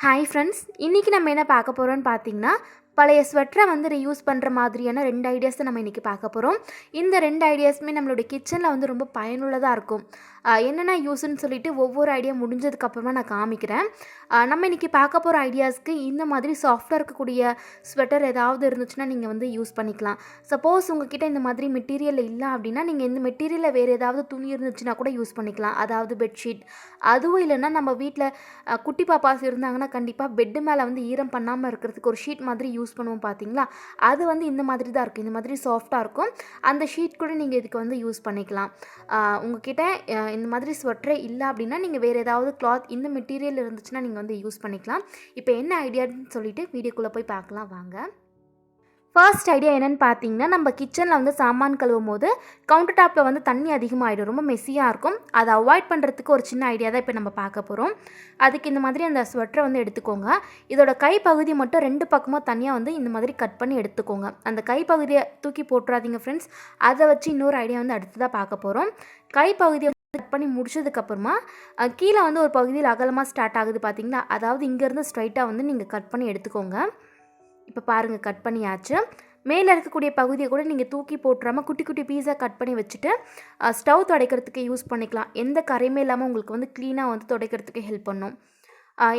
Hi friends, இன்றைக்கி நம்ம என்ன பார்க்க போகிறோம்னு பார்த்தீங்கன்னா, பழைய ஸ்வெட்டரை வந்து ரீயூஸ் பண்ணுற மாதிரியான 2 ஐடியாஸை நம்ம இன்றைக்கி பார்க்க போகிறோம். இந்த 2 ஐடியாஸுமே நம்மளுடைய கிச்சனில் வந்து ரொம்ப பயனுள்ளதாக இருக்கும். என்னென்ன யூஸ்ன்னு சொல்லிட்டு ஒவ்வொரு ஐடியா முடிஞ்சதுக்கப்புறமா நான் காமிக்கிறேன். நம்ம இன்றைக்கி பார்க்க போகிற ஐடியாஸ்க்கு இந்த மாதிரி சாஃப்டாக இருக்கக்கூடிய ஸ்வெட்டர் ஏதாவது இருந்துச்சுன்னா நீங்கள் வந்து யூஸ் பண்ணிக்கலாம். சப்போஸ் உங்ககிட்ட இந்த மாதிரி மெட்டீரியல் இல்லை அப்படின்னா, நீங்கள் இந்த மெட்டீரியலில் வேறு ஏதாவது துணி இருந்துச்சுன்னா கூட யூஸ் பண்ணிக்கலாம். அதாவது பெட்ஷீட். அதுவும் இல்லைன்னா நம்ம வீட்டில் குட்டி பாப்பாஸ் இருந்தாங்கன்னா கண்டிப்பாக பெட்டு மேலே வந்து ஈரம் பண்ணாமல் இருக்கிறதுக்கு ஒரு ஷீட் மாதிரி யூஸ் பண்ணுவோம் பார்த்தீங்களா, அது வந்து இந்த மாதிரி தான் இருக்கும். இந்த மாதிரி சாஃப்டாக இருக்கும். அந்த ஷீட் கூட நீங்கள் இதுக்கு வந்து யூஸ் பண்ணிக்கலாம். உங்ககிட்ட இந்த மாதிரி ஸ்வெட்டரே இல்லை அப்படின்னா நீங்கள் வேறு ஏதாவது கிளாத் இந்த மெட்டீரியல் இருந்துச்சுன்னா நீங்கள் வந்து யூஸ் பண்ணிக்கலாம். இப்போ என்ன ஐடியான்னு சொல்லிட்டு வீடியோக்குள்ளே போய் பார்க்கலாம் வாங்க. ஃபர்ஸ்ட் ஐடியா என்னென்னு பார்த்தீங்கன்னா, நம்ம கிச்சனில் வந்து சாமான் கழுவும் போது கவுண்டர் டாப்பில் வந்து தண்ணி அதிகமாகிடும், ரொம்ப மெஸ்ஸியாக இருக்கும். அதை அவாய்ட் பண்ணுறதுக்கு ஒரு சின்ன ஐடியா தான் இப்போ நம்ம பார்க்க போகிறோம். அதுக்கு இந்த மாதிரி அந்த ஸ்வெட்டரை வந்து எடுத்துக்கோங்க. இதோட கைப்பகுதி மட்டும் 2 பக்கமும் தனியாக வந்து இந்த மாதிரி கட் பண்ணி எடுத்துக்கோங்க. அந்த கைப்பகுதியை தூக்கி போட்டுறாதீங்க ஃப்ரெண்ட்ஸ். அதை வச்சு இன்னொரு ஐடியா வந்து அடுத்து தான் பார்க்க போகிறோம். கைப்பகுதியை கட் பண்ணி முடிச்சதுக்கப்புறமா கீழே வந்து ஒரு பகுதியில் அகலமாக ஸ்டார்ட் ஆகுது பார்த்தீங்களா, அதாவது இங்கேருந்து ஸ்ட்ரைட்டாக வந்து நீங்கள் கட் பண்ணி எடுத்துக்கோங்க. இப்போ பாருங்கள், கட் பண்ணியாச்சு. மேலே இருக்கக்கூடிய பகுதியை கூட நீங்கள் தூக்கி போட்டுறாமல் குட்டி குட்டி பீஸாக கட் பண்ணி வச்சுட்டு ஸ்டவ் துடைக்கிறதுக்கு யூஸ் பண்ணிக்கலாம். எந்த கரையுமே இல்லாமல் உங்களுக்கு வந்து க்ளீனாக வந்து துடைக்கிறதுக்கு ஹெல்ப் பண்ணும்.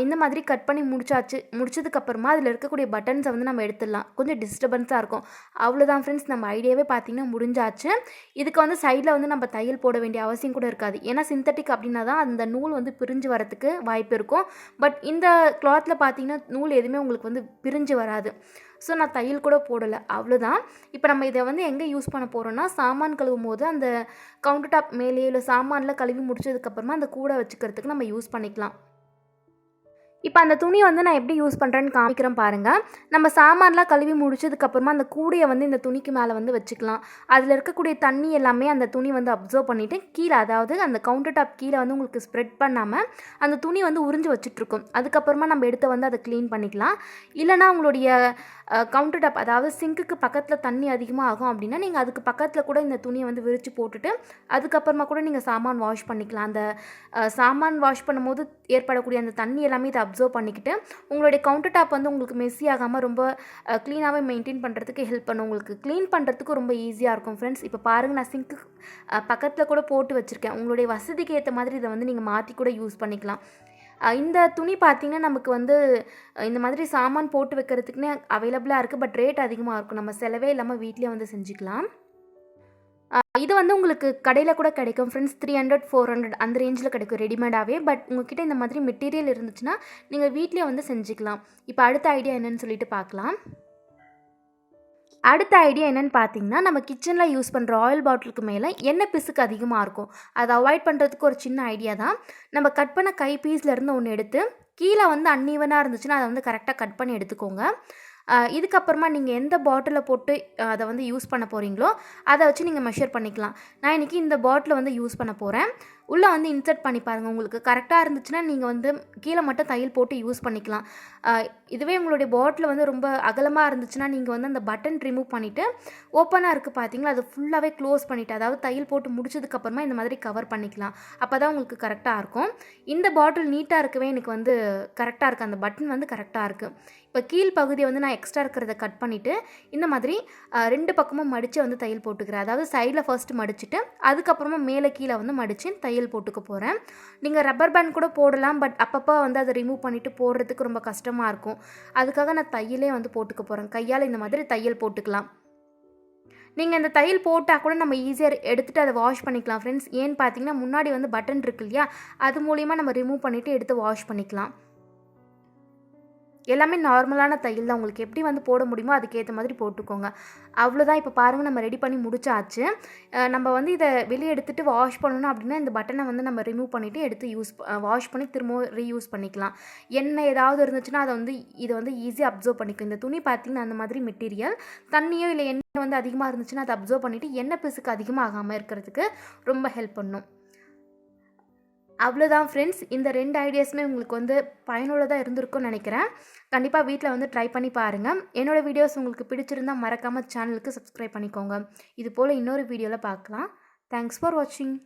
இந்த மாதிரி கட் பண்ணி முடிச்சதுக்கப்புறமா அதில் இருக்கக்கூடிய பட்டன்ஸை வந்து நம்ம எடுத்துடலாம். கொஞ்சம் டிஸ்டர்பன்ஸாக இருக்கும். அவ்வளோதான் ஃப்ரெண்ட்ஸ், நம்ம ஐடியாவே பார்த்திங்கன்னா முடிஞ்சாச்சு. இதுக்கு வந்து சைடில் வந்து நம்ம தையல் போட வேண்டிய அவசியம் கூட இருக்காது. ஏன்னா சிந்தட்டிக் அப்படின்னா தான் அந்த நூல் வந்து பிரிஞ்சு வரத்துக்கு வாய்ப்பு இருக்கும். பட் இந்த கிளாத்தில் பார்த்திங்கன்னா நூல் எதுவுமே உங்களுக்கு வந்து பிரிஞ்சு வராது. ஸோ நான் தையல் கூட போடலை. அவ்வளோதான். இப்போ நம்ம இதை வந்து எங்கே யூஸ் பண்ண போகிறோன்னா, சாமான் கழுவும் போது அந்த கவுண்டர் டாப் மேலேயோ இல்லை சாமானில் கழுவி முடிச்சதுக்கப்புறமா அந்த கூடை வச்சுக்கிறதுக்கு நம்ம யூஸ் பண்ணிக்கலாம். இப்போ அந்த துணி வந்து நான் எப்படி யூஸ் பண்ணுறேன்னு காமிக்கிறேன் பாருங்கள். நம்ம சாமான்லாம் கழுவி முடிச்சதுக்கப்புறமா அந்த கூடையை வந்து இந்த துணிக்கு மேலே வந்து வச்சுக்கலாம். அதில் இருக்கக்கூடிய தண்ணி எல்லாமே அந்த துணி வந்து அப்சர்வ் பண்ணிவிட்டு கீழே, அதாவது அந்த கவுண்டர் டாப் கீழே வந்து உங்களுக்கு ஸ்ப்ரெட் பண்ணாமல் அந்த துணி வந்து உறிஞ்சு வச்சுட்ருக்கும். அதுக்கப்புறமா நம்ம எடுத்து வந்து அதை க்ளீன் பண்ணிக்கலாம். இல்லைனா உங்களுடைய கவுண்டர் டாப், அதாவது சிங்க்குக்கு பக்கத்தில் தண்ணி அதிகமாக ஆகும் அப்படின்னா நீங்கள் அதுக்கு பக்கத்தில் கூட இந்த துணியை வந்து விரித்து போட்டுட்டு அதுக்கப்புறமா கூட நீங்கள் சாமான் வாஷ் பண்ணிக்கலாம். அந்த சாமான் வாஷ் பண்ணும்போது ஏற்படக்கூடிய அந்த தண்ணி எல்லாமே இதை அப்சர்வ் பண்ணிக்கிட்டு உங்களுடைய கவுண்டர் டாப் வந்து உங்களுக்கு மெஸ்ஸி ஆகாமல் ரொம்ப க்ளீனாகவே மெயின்டைன் பண்ணுறதுக்கு ஹெல்ப் பண்ணும். உங்களுக்கு க்ளீன் பண்ணுறதுக்கு ரொம்ப ஈஸியாக இருக்கும் ஃப்ரெண்ட்ஸ். இப்போ பாருங்கள், நான் சிங்க்கு பக்கத்தில் கூட போட்டு வச்சுருக்கேன். உங்களுடைய வசதிக்கு ஏற்ற மாதிரி இதை வந்து நீங்கள் மாற்றி கூட யூஸ் பண்ணிக்கலாம். இந்த துணி பார்த்திங்கன்னா நமக்கு வந்து இந்த மாதிரி சாமான் போட்டு வைக்கிறதுக்குன்னே அவைலபிளாக இருக்குது. பட் ரேட் அதிகமாக இருக்கும். நம்ம செலவே இல்லாமல் வீட்டிலே வந்து செஞ்சுக்கலாம். இது வந்து உங்களுக்கு கடையில் கூட கிடைக்கும் ஃப்ரெண்ட்ஸ். 300 400 அந்த ரேஞ்சில் கிடைக்கும் ரெடிமேடாகவே. பட் உங்கள்கிட்ட இந்த மாதிரி மெட்டீரியல் இருந்துச்சுன்னா நீங்கள் வீட்டிலே வந்து செஞ்சுக்கலாம். இப்போ அடுத்த ஐடியா என்னன்னு சொல்லிட்டு பார்க்கலாம். அடுத்த ஐடியா என்னென்னு பார்த்தீங்கன்னா, நம்ம கிச்சனில் யூஸ் பண்ணுற ஆயில் பாட்டிலுக்கு மேலே எண்ணெய் பிசுக்கு அதிகமாக இருக்கும். அதை அவாய்ட் பண்ணுறதுக்கு ஒரு சின்ன ஐடியா தான். நம்ம கட் பண்ண கை பீஸ்லேருந்து ஒன்று எடுத்து கீழே வந்து அன்ஈவனாக இருந்துச்சுன்னா அதை வந்து கரெக்டாக கட் பண்ணி எடுத்துக்கோங்க. இதுக்கப்புறமா நீங்கள் எந்த பாட்டிலில் போட்டு அதை வந்து யூஸ் பண்ண போகிறீங்களோ அதை வச்சு நீங்கள் மெஷர் பண்ணிக்கலாம். நான் இன்றைக்கி இந்த பாட்டிலை வந்து யூஸ் பண்ண போகிறேன். உள்ளே வந்து இன்சர்ட் பண்ணி பாருங்கள். உங்களுக்கு கரெக்டாக இருந்துச்சுன்னா நீங்கள் வந்து கீழே மட்டும் தையல் போட்டு யூஸ் பண்ணிக்கலாம். இதுவே உங்களுடைய பாட்டில் வந்து ரொம்ப அகலமாக இருந்துச்சுன்னா நீங்கள் வந்து அந்த பட்டன் ரிமூவ் பண்ணிவிட்டு ஓப்பனாக இருக்குது பார்த்தீங்களா, அது ஃபுல்லாகவே க்ளோஸ் பண்ணிவிட்டு, அதாவது தையல் போட்டு முடிச்சதுக்கப்புறமா இந்த மாதிரி கவர் பண்ணிக்கலாம். அப்போ தான் உங்களுக்கு கரெக்டாக இருக்கும். இந்த பாட்டில் நீட்டாக இருக்கவே எனக்கு வந்து கரெக்டாக இருக்குது. அந்த பட்டன் வந்து கரெக்டாக இருக்குது. இப்போ கீழ் பகுதியை வந்து நான் எக்ஸ்ட்ரா இருக்கிறத கட் பண்ணிவிட்டு இந்த மாதிரி 2 பக்கமும் மடித்து வந்து தையல் போட்டுக்கிறேன். அதாவது சைடில் ஃபர்ஸ்ட்டு மடிச்சுட்டு அதுக்கப்புறமா மேலே கீழே வந்து மடித்து தையல் போட்டுக்க போகிறேன். நீங்கள் ரப்பர் பேண்ட் கூட போடலாம். பட் அப்பப்போ வந்து அதை ரிமூவ் பண்ணிவிட்டு போடுறதுக்கு ரொம்ப கஷ்டமாக இருக்கும். அதுக்காக நான் தையலே வந்து போட்டுக்க போகிறேன். கையால் இந்த மாதிரி தையல் போட்டுக்கலாம். நீங்கள் இந்த தையல் போட்டால் கூட நம்ம ஈஸியாக எடுத்துகிட்டு அதை வாஷ் பண்ணிக்கலாம் ஃப்ரெண்ட்ஸ். ஏன்னு பார்த்தீங்கன்னா முன்னாடி வந்து பட்டன் இருக்கு இல்லையா, அது மூலிமா நம்ம ரிமூவ் பண்ணிவிட்டு எடுத்து வாஷ் பண்ணிக்கலாம். எல்லாமே நார்மலான தையல் தான். உங்களுக்கு எப்படி வந்து போட முடியுமோ அதுக்கேற்ற மாதிரி போட்டுக்கோங்க. அவ்வளோதான். இப்போ பாருங்கள், நம்ம ரெடி பண்ணி முடிச்சாச்சு. நம்ம வந்து இதை வெளியே எடுத்துகிட்டு வாஷ் பண்ணணும் அப்படின்னா இந்த பட்டனை வந்து நம்ம ரிமூவ் பண்ணிவிட்டு எடுத்து வாஷ் பண்ணி திரும்பவும் ரீயூஸ் பண்ணிக்கலாம். எண்ணெய் ஏதாவது இருந்துச்சுன்னா இதை வந்து ஈஸியாக அப்சர்வ் பண்ணிக்கும். இந்த துணி பார்த்திங்கன்னா அந்த மாதிரி மெட்டீரியல் தண்ணியோ இல்லை எண்ணெய் வந்து அதிகமாக இருந்துச்சுன்னா அதை அப்சர்வ் பண்ணிவிட்டு எண்ணெய் பிசுக்கு அதிகமாக ஆகாமல் இருக்கிறதுக்கு ரொம்ப ஹெல்ப் பண்ணும். அவ்வளோதான் ஃப்ரெண்ட்ஸ். இந்த 2 ஐடியாஸுமே உங்களுக்கு வந்து பயனுள்ளதாக இருந்திருக்கும்னு நினைக்கிறேன். கண்டிப்பாக வீட்டில் வந்து ட்ரை பண்ணி பாருங்கள். என்னோடய வீடியோஸ் உங்களுக்கு பிடிச்சிருந்தால் மறக்காமல் சேனலுக்கு சப்ஸ்கிரைப் பண்ணிக்கோங்க. இது போல் இன்னொரு வீடியோவில் பார்க்கலாம். தேங்க்ஸ் ஃபார் வாட்சிங்.